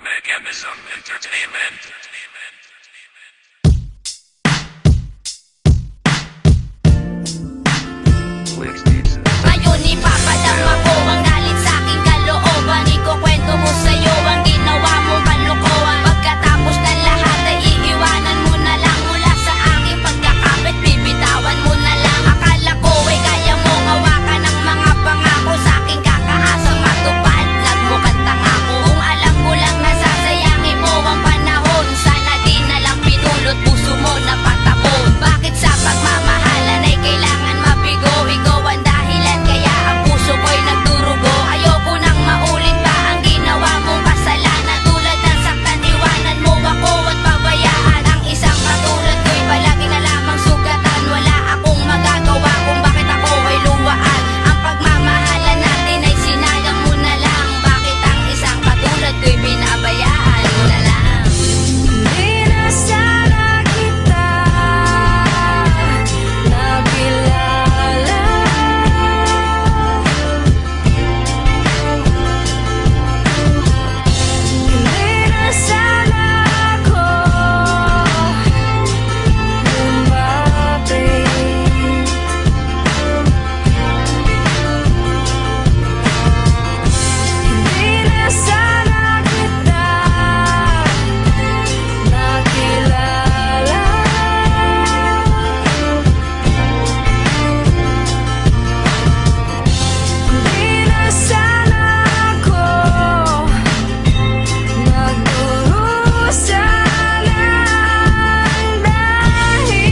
Mechanism Entertainment. Ngayon ipapadama ko ang galit sa aking kalooban. Ikukwento mo sa'yo ang ginawa mong kalokohan. Pagkatapos ng lahat ay iiwanan mo na lang. Mula sa aking pagkakapit, bibitawan mo na lang. Akala ko ay kaya mong hawakan ang mga pangako. Sa aking kakaasang matupad, nagmukhang tanga ko. Kung alam ko lang nasasayangin mo ang panahon, sana di na lang pinulot puso mo na patapon. Bakit sa pagmamahalan ay kailangan mabigo? Ikaw ang dahilan kaya ang puso ko'y nagdurugo. Ayoko nang maulit pa ang ginawa mong kasalanan. Tulad ng saktan, iwanan mo ako at pabayaan. Ang isang katulad ko'y palagi na lamang sugatan. Wala akong magagawa kung bakit ako ay luwaan. Ang pagmamahalan natin ay sinayang mo na lang. Bakit ang isang katulad ko'y binabayaan mo na lang? Di na sana kita nakilala. Di na sana ako lumapit. Di na sana kita nakilala. Di na sana ako nagdurusa ng dahilan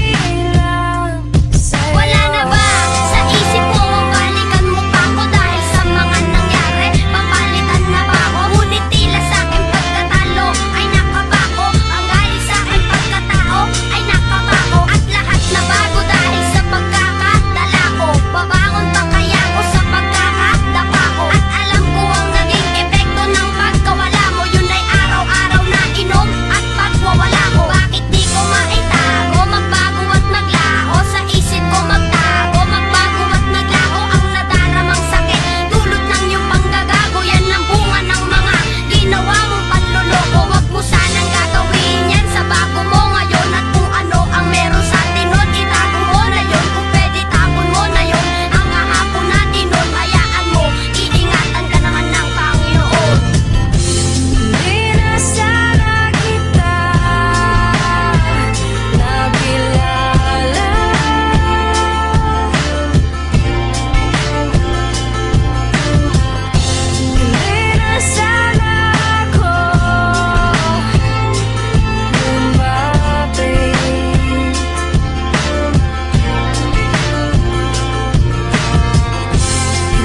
sa'yo. Wala na ba sa isip ko mabalikan mo pa ako dahil sa mga nangyari? Papalitan na ba ako? Ngunit tila sa aking pagkatalo ay nakabako. Ang galing sa aking pagkatao ay nakabako. At lahat na bago dahil sa pagkakadala ko. Babangon pa kaya ako sa pagkakadapa ko? At alam ko ang naging epekto ng pagkawala mo. Yun ay araw-araw na inom at pagwawala ko. Bakit di ko maitago? Magbago at maglaho sa isip ko, magtago, magbago at naglaho ang nadaramang sakit. Dulot ng iyong panggagago, yan ang bunga ng mga ginawa mong panloloko. Wag mo sanang gagawin yan sa bago mo ngayon. At kung ano ang meron sa atin nun, itago mo na yun. Kung pwede tapon mo na yun. Ang hahapon natin nun, hayaan mo, iingatan ka naman ng Panginoon. Di na sana kita nakilala. Di na sana ako lumapit.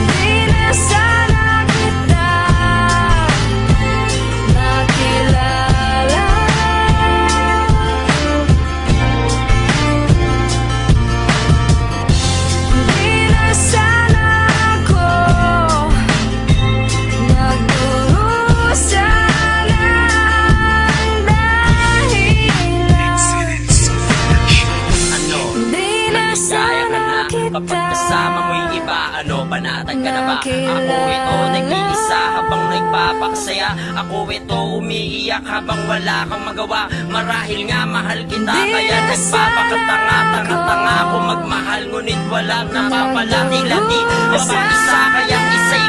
Di na sana kita nakilala. Di na sana ako nagdurusa ng dahilan. Ano? Di na Kaya ka sana na kapag kita kasama mo'y iba. Ano? Panatag ka na ba? Ako ito nag-iisa habang nagpapaksaya. Ako ito umiiyak habang wala kang magawa. Marahil nga mahal kita kaya nagpapakatanga-tanga-tanga ako magmahal. Ngunit walang napapala, tila di mapag-isa kaya isa'y